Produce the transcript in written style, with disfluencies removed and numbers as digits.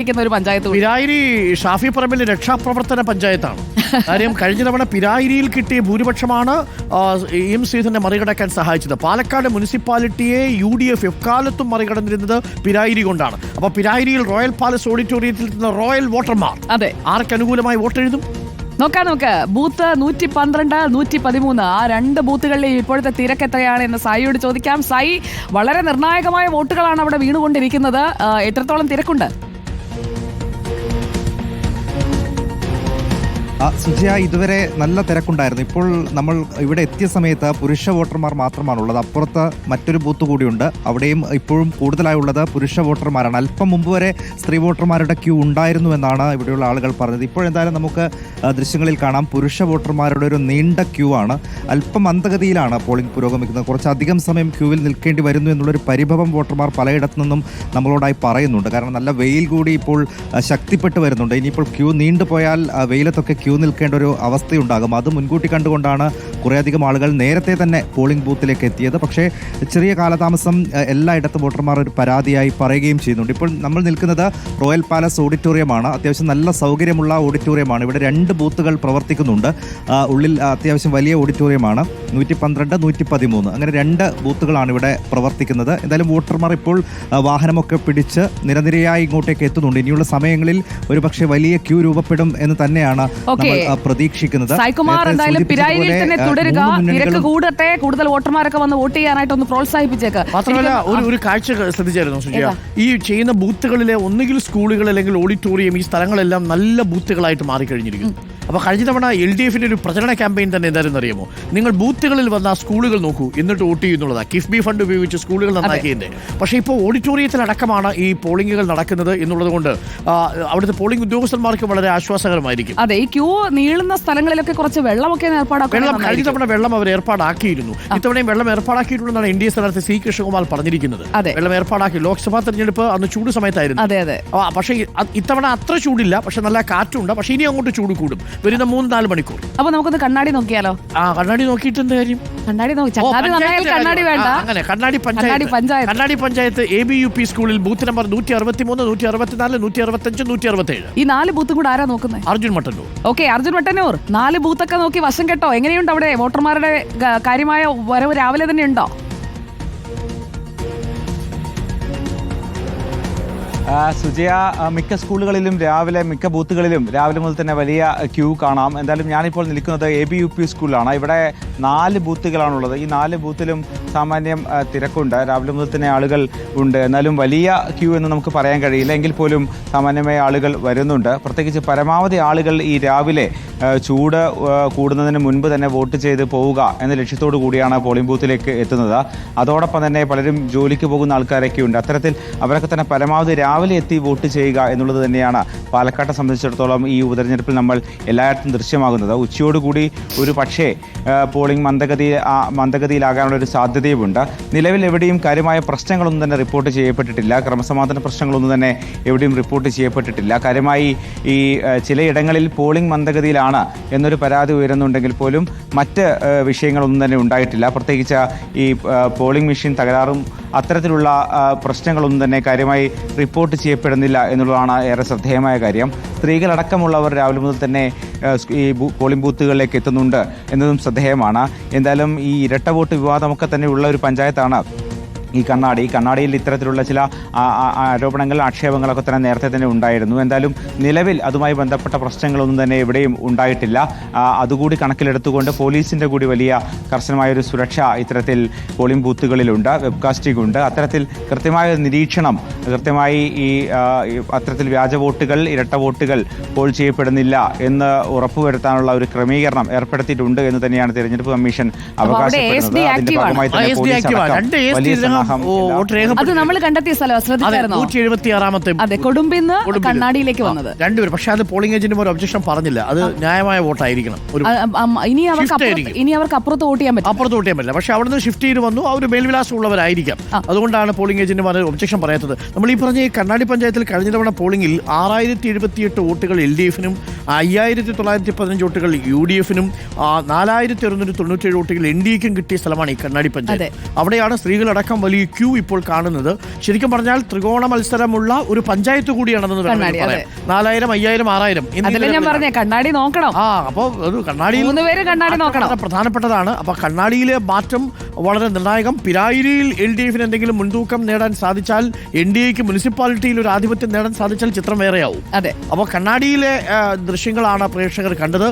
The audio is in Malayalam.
ഒരു പഞ്ചായത്ത് പിരായിരി ഷാഫി പറമ്പിൽ രക്ഷാപ്രവർത്തന പഞ്ചായത്താണ്. കാര്യം കഴിഞ്ഞ തവണ പിരായിരിയിൽ കിട്ടിയ ഭൂരിപക്ഷമാണ് എം ശ്രീധരനെ മറികടക്കാൻ സഹായിച്ചത്. പാലക്കാട് മുനിസിപ്പാലിറ്റിയെ UDF എക്കാലത്തും മറികടന്നിരുന്നത് പിരായിരി കൊണ്ടാണ്. അപ്പോൾ പിരായിരിയിൽ റോയൽ പാലസ് ഓഡിറ്റോറിയത്തിൽ നിന്ന് റോയൽ വോട്ടർമാർ അതെ ആർക്ക് അനുകൂലമായി വോട്ടെഴുതും? നോക്ക് ബൂത്ത് 112, 113 ആ രണ്ട് ബൂത്തുകളിലെ ഇപ്പോഴത്തെ തിരക്ക് എത്രയാണ് എന്ന് സായിയോട് ചോദിക്കാം. സായി, വളരെ നിർണായകമായ വോട്ടുകളാണ് അവിടെ വീണുകൊണ്ടിരിക്കുന്നത്. എത്രത്തോളം തിരക്കുണ്ട്? സുജയ, ഇതുവരെ നല്ല തിരക്കുണ്ടായിരുന്നു. ഇപ്പോൾ നമ്മൾ ഇവിടെ എത്തിയ സമയത്ത് പുരുഷ വോട്ടർമാർ മാത്രമാണുള്ളത്. അപ്പുറത്ത് മറ്റൊരു ബൂത്ത് കൂടിയുണ്ട്. അവിടെയും ഇപ്പോഴും കൂടുതലായുള്ളത് പുരുഷ വോട്ടർമാരാണ്. അല്പം മുമ്പ് വരെ സ്ത്രീ വോട്ടർമാരുടെ ക്യൂ ഉണ്ടായിരുന്നു എന്നാണ് ഇവിടെയുള്ള ആളുകൾ പറഞ്ഞത്. ഇപ്പോഴെന്തായാലും നമുക്ക് ദൃശ്യങ്ങളിൽ കാണാം, പുരുഷ വോട്ടർമാരുടെ ഒരു നീണ്ട ക്യൂ ആണ്. അല്പം മന്ദഗതിയിലാണ് പോളിംഗ് പുരോഗമിക്കുന്നത്. കുറച്ചധികം സമയം ക്യൂവിൽ നിൽക്കേണ്ടി വരുന്നു എന്നുള്ളൊരു പരിഭവം വോട്ടർമാർ പലയിടത്തു നിന്നും നമ്മളോടായി പറയുന്നുണ്ട്. കാരണം നല്ല വെയിൽ കൂടി ഇപ്പോൾ ശക്തിപ്പെട്ട് വരുന്നുണ്ട്. ഇനിയിപ്പോൾ ക്യൂ നീണ്ടുപോയാൽ വെയിലത്തൊക്കെ ക്യൂ നിൽക്കേണ്ട ഒരു അവസ്ഥയുണ്ടാകും. അത് മുൻകൂട്ടി കണ്ടുകൊണ്ടാണ് കുറേയധികം ആളുകൾ നേരത്തെ തന്നെ പോളിംഗ് ബൂത്തിലേക്ക് എത്തിയത്. പക്ഷേ ചെറിയ കാലതാമസം എല്ലായിടത്തും വോട്ടർമാർ ഒരു പരാതിയായി പറയുകയും ചെയ്യുന്നുണ്ട്. ഇപ്പോൾ നമ്മൾ നിൽക്കുന്നത് റോയൽ പാലസ് ഓഡിറ്റോറിയമാണ്. അത്യാവശ്യം നല്ല സൗകര്യമുള്ള ഓഡിറ്റോറിയമാണ്. ഇവിടെ 2 ബൂത്തുകൾ പ്രവർത്തിക്കുന്നുണ്ട്. ഉള്ളിൽ അത്യാവശ്യം വലിയ ഓഡിറ്റോറിയമാണ്. 112, 113 അങ്ങനെ 2 ബൂത്തുകളാണ് ഇവിടെ പ്രവർത്തിക്കുന്നത്. എന്തായാലും വോട്ടർമാർ ഇപ്പോൾ വാഹനമൊക്കെ പിടിച്ച് നിരനിരയായി ഇങ്ങോട്ടേക്ക് എത്തുന്നുണ്ട്. ഇനിയുള്ള സമയങ്ങളിൽ ഒരുപക്ഷെ വലിയ ക്യൂ രൂപപ്പെടും എന്ന് തന്നെയാണ് പ്രതീക്ഷിക്കുന്നത്. സായികുമാർ, എന്തായാലും പിരായിരിയിൽ തന്നെ തുടരുക. തിരക്ക് കൂടട്ടെ, കൂടുതൽ വോട്ടർമാരൊക്കെ വന്ന് വോട്ട് ചെയ്യാനായിട്ട് ഒന്ന് പ്രോത്സാഹിപ്പിച്ചേക്ക്. മാത്രമല്ല ഒരു കാഴ്ച ശ്രദ്ധിച്ചായിരുന്നു സുജയ, ഈ ചെയ്യുന്ന ബൂത്തുകളിലെ ഒന്നുകിൽ സ്കൂളുകൾ അല്ലെങ്കിൽ ഓഡിറ്റോറിയം, ഈ സ്ഥലങ്ങളെല്ലാം നല്ല ബൂത്തുകളായിട്ട് മാറിക്കഴിഞ്ഞിരിക്കുന്നു. അപ്പോൾ കഴിഞ്ഞ തവണ LDFന്റെ ഒരു പ്രചരണ ക്യാമ്പയിൻ തന്നെ എന്തായിരുന്നു അറിയാമോ? നിങ്ങൾ ബൂത്തുകളിൽ വന്ന സ്കൂളുകൾ നോക്കൂ, എന്നിട്ട് വോട്ട് ചെയ്യുന്നുള്ളതാണ്. കിഫ്ബി ഫണ്ട് ഉപയോഗിച്ച് സ്കൂളുകൾ നന്നാക്കിയതിൻ്റെ. പക്ഷേ ഇപ്പോൾ ഓഡിറ്റോറിയത്തിലടക്കമാണ് ഈ പോളിംഗുകൾ നടക്കുന്നത് എന്നുള്ളത് കൊണ്ട് അവിടുത്തെ പോളിംഗ് ഉദ്യോഗസ്ഥന്മാർക്ക് വളരെ ആശ്വാസകരമായിരിക്കും. അതെ, ഈ ക്യൂ നീളുന്ന സ്ഥലങ്ങളിലൊക്കെ കുറച്ച് വെള്ളമൊക്കെ കഴിഞ്ഞ തവണ വെള്ളം അവർ ഏർപ്പാടാക്കിയിരുന്നു. ഇത്തവണയും വെള്ളം ഏർപ്പാടാക്കിയിട്ടുണ്ടെന്നാണ് NDA സ്ഥാനാർത്ഥി C. കൃഷ്ണകുമാർ പറഞ്ഞിരിക്കുന്നത്. വെള്ളം ഏർപ്പാടാക്കി. ലോക്സഭാ തെരഞ്ഞെടുപ്പ് അന്ന് ചൂട് സമയത്തായിരുന്നു. പക്ഷേ ഇത്തവണ അത്ര ചൂടില്ല, പക്ഷെ നല്ല കാറ്റുണ്ട്. പക്ഷേ ഇനി അങ്ങോട്ട് ചൂട് കൂടും വരുന്ന 3-4 മണിക്കൂർ. അപ്പൊ നമുക്കൊന്ന് കണ്ണാടി നോക്കിയാലോ? കണ്ണാടി നോക്കിയിട്ട് എന്ത് കാര്യം? കണ്ണാടി പഞ്ചായത്ത് ABUP സ്കൂളിൽ ബൂത്ത് നമ്പർ 163, 164, 165, 167 ഈ 4 ബൂത്തും കൂടെ ആരാ നോക്കുന്നത്? അർജുൻ മട്ടന്നൂർ. ഓക്കെ, അർജുൻ മട്ടന്നൂർ 4 ബൂത്തൊക്കെ നോക്കി വശം കേട്ടോ. എങ്ങനെയുണ്ട് അവിടെ വോട്ടർമാരുടെ കാര്യമായ വരവ്? രാവിലെ തന്നെ ഉണ്ടോ? സുജയ, മിക്ക സ്കൂളുകളിലും മിക്ക ബൂത്തുകളിലും രാവിലെ മുതൽ തന്നെ വലിയ ക്യൂ കാണാം. എന്തായാലും ഞാനിപ്പോൾ നിൽക്കുന്നത് ABUP സ്കൂളിലാണ്. ഇവിടെ 4 ബൂത്തുകളാണുള്ളത്. ഈ 4 ബൂത്തിലും സാമാന്യം തിരക്കുണ്ട്. രാവിലെ മുതൽ തന്നെ ആളുകൾ ഉണ്ട്. എന്നാലും വലിയ ക്യൂ എന്ന് നമുക്ക് പറയാൻ കഴിയില്ല. എങ്കിൽ പോലും സാമാന്യമായ ആളുകൾ വരുന്നുണ്ട്. പ്രത്യേകിച്ച് പരമാവധി ആളുകൾ ഈ രാവിലെ ചൂട് കൂടുന്നതിന് മുൻപ് തന്നെ വോട്ട് ചെയ്ത് പോവുക എന്ന ലക്ഷ്യത്തോടു കൂടിയാണ് പോളിംഗ് ബൂത്തിലേക്ക് എത്തുന്നത്. അതോടൊപ്പം തന്നെ പലരും ജോലിക്ക് പോകുന്ന ആൾക്കാരൊക്കെ ഉണ്ട്. അത്തരത്തിൽ അവരൊക്കെ തന്നെ പരമാവധി രാവിലെ എത്തി വോട്ട് ചെയ്യുക എന്നുള്ളത് തന്നെയാണ് പാലക്കാട്ടെ സംബന്ധിച്ചിടത്തോളം ഈ ഉപതെരഞ്ഞെടുപ്പിൽ നമ്മൾ എല്ലായിടത്തും ദൃശ്യമാകുന്നത്. ഉച്ചയോടുകൂടി ഒരു പക്ഷേ പോളിംഗ് മന്ദഗതിയിലാകാനുള്ള ഒരു സാധ്യതയുമുണ്ട്. നിലവിൽ എവിടെയും കാര്യമായ പ്രശ്നങ്ങളൊന്നും തന്നെ റിപ്പോർട്ട് ചെയ്യപ്പെട്ടിട്ടില്ല. ക്രമസമാധാന പ്രശ്നങ്ങളൊന്നും തന്നെ എവിടെയും റിപ്പോർട്ട് ചെയ്യപ്പെട്ടിട്ടില്ല. കാര്യമായി ഈ ചിലയിടങ്ങളിൽ പോളിംഗ് മന്ദഗതിയിലാണ് എന്നൊരു പരാതി ഉയരുന്നുണ്ടെങ്കിൽ പോലും മറ്റ് വിഷയങ്ങളൊന്നും തന്നെ ഉണ്ടായിട്ടില്ല. പ്രത്യേകിച്ച് ഈ പോളിംഗ് മെഷീൻ തകരാറും അത്തരത്തിലുള്ള പ്രശ്നങ്ങളൊന്നും തന്നെ കാര്യമായി റിപ്പോർട്ട് ചെയ്യപ്പെടുന്നില്ല എന്നുള്ളതാണ് ഏറെ ശ്രദ്ധേയമായ കാര്യം. സ്ത്രീകളടക്കമുള്ളവർ രാവിലെ മുതൽ തന്നെ ഈ പോളിംഗ് ബൂത്തുകളിലേക്ക് എത്തുന്നുണ്ട് എന്നതും ശ്രദ്ധേയമാണ്. എന്തായാലും ഈ ഇരട്ട വോട്ട് വിവാദമൊക്കെ തന്നെ ഉള്ള ഒരു പഞ്ചായത്താണ് ഈ കണ്ണാടിയിൽ ഇത്തരത്തിലുള്ള ചില ആരോപണങ്ങൾ, ആക്ഷേപങ്ങളൊക്കെ തന്നെ നേരത്തെ തന്നെ ഉണ്ടായിരുന്നു. എന്തായാലും നിലവിൽ അതുമായി ബന്ധപ്പെട്ട പ്രശ്നങ്ങളൊന്നും തന്നെ എവിടെയും ഉണ്ടായിട്ടില്ല. അതുകൂടി കണക്കിലെടുത്തുകൊണ്ട് പോലീസിൻ്റെ കൂടി വലിയ കർശനമായൊരു സുരക്ഷ ഇത്തരത്തിൽ പോളിംഗ് ബൂത്തുകളിലുണ്ട്. വെബ്കാസ്റ്റിംഗ് ഉണ്ട്. അത്തരത്തിൽ കൃത്യമായ നിരീക്ഷണം, കൃത്യമായി ഈ അത്തരത്തിൽ വ്യാജ വോട്ടുകൾ, ഇരട്ട വോട്ടുകൾ പോൾ ചെയ്യപ്പെടുന്നില്ല എന്ന് ഉറപ്പുവരുത്താനുള്ള ഒരു ക്രമീകരണം ഏർപ്പെടുത്തിയിട്ടുണ്ട് എന്ന് തന്നെയാണ് തെരഞ്ഞെടുപ്പ് കമ്മീഷൻ അവകാശപ്പെടുന്നത്. അതിന്റെ ഭാഗമായി തന്നെ പോലീസ് വലിയ അത് നമ്മൾ കണ്ടെത്തിയ സ്ഥലം ശ്രദ്ധിച്ചായിരുന്നോ? 176-ാമത്തെ കൊടുമ്പിന്ന് കണ്ണാടിയിലേക്ക് വന്നത് രണ്ടുപേരും. പക്ഷെ അത് പോളിംഗ് ഏജന്റുമാർ ഒബ്ജക്ഷൻ പറഞ്ഞില്ല. അത് ന്യായമായ വോട്ടായിരിക്കണം. ഇനി അവർക്ക് അപ്പുറത്ത് വോട്ട് ചെയ്യാൻ പറ്റില്ല. പക്ഷെ അവിടെ നിന്ന് ഷിഫ്റ്റ് ചെയ്ത് വന്നു. അവർ മേൽവിലാസം ഉള്ളവരായിരിക്കാം. അതുകൊണ്ടാണ് പോളിംഗ് ഏജന്റുമാർ ഒബ്ജക്ഷൻ പറയാത്തത്. നമ്മൾ ഈ പറഞ്ഞ കണ്ണാടി പഞ്ചായത്തിൽ കഴിഞ്ഞ തവണ പോളിംഗിൽ 6078 വോട്ടുകൾ LDFനും 5915 വോട്ടുകൾ UDF-നും 4697 വോട്ടുകൾ NDA-ക്കും കിട്ടിയ സ്ഥലമാണ് ഈ കണ്ണാടി പഞ്ചായത്ത്. അവിടെയാണ് സ്ത്രീകളടക്കം വലിയ ക്യൂ ഇപ്പോൾ കാണുന്നത്. ശരിക്കും പറഞ്ഞാൽ ത്രികോണ മത്സരമുള്ള ഒരു പഞ്ചായത്ത് കൂടിയാണെന്ന് വേണമെങ്കിൽ പറയാം. 4000, 5000, 6000 ഞാൻ പറഞ്ഞേ കണ്ണാടി നോക്കണം. അപ്പോൾ ഒരു കണ്ണാടിയിൽ കണ്ണാടി നോക്കണം, പ്രധാനപ്പെട്ടതാണ്. അപ്പൊ കണ്ണാടിയിലെ മാറ്റം വളരെ നിർണായകം. പിരായിരിയിൽ LDF-ന് എന്തെങ്കിലും മുൻതൂക്കം നേടാൻ സാധിച്ചാൽ, NDA-ക്ക് മുനിസിപ്പാലിറ്റിയിൽ ഒരു ആധിപത്യം നേടാൻ സാധിച്ചാൽ ചിത്രം വേറെയാവും. അതെ. അപ്പോൾ കണ്ണാടിയിലെ ദൃശ്യങ്ങളാണ് പ്രേക്ഷകർ കണ്ടത്.